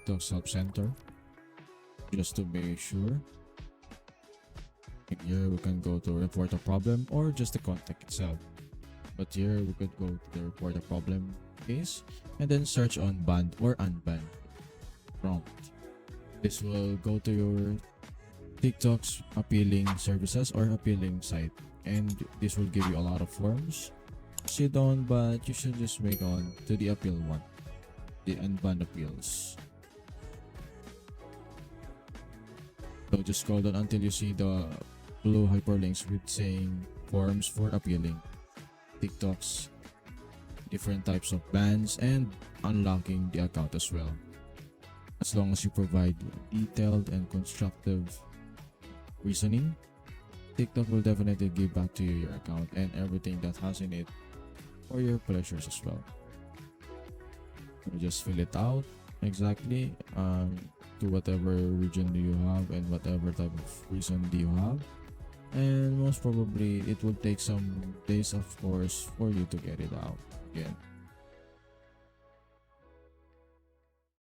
TikTok's help center just to make sure. Here we can go to report a problem or just the contact itself. But here we could go to the report a problem case and then search on banned or unbanned prompt. This will go to your TikTok's appealing services or appealing site, and this will give you a lot of forms. Sit on, but you should just make on to the appeal one, the unbanned appeals. So just scroll down until you see the blue hyperlinks with saying forms for appealing TikToks, different types of bans, and unlocking the account as well. As long as you provide detailed and constructive reasoning, TikTok will definitely give back to you your account and everything that has in it for your pleasures as well. You just fill it out exactly to whatever region do you have and whatever type of reason do you have, and most probably it will take some days of course for you to get it out again.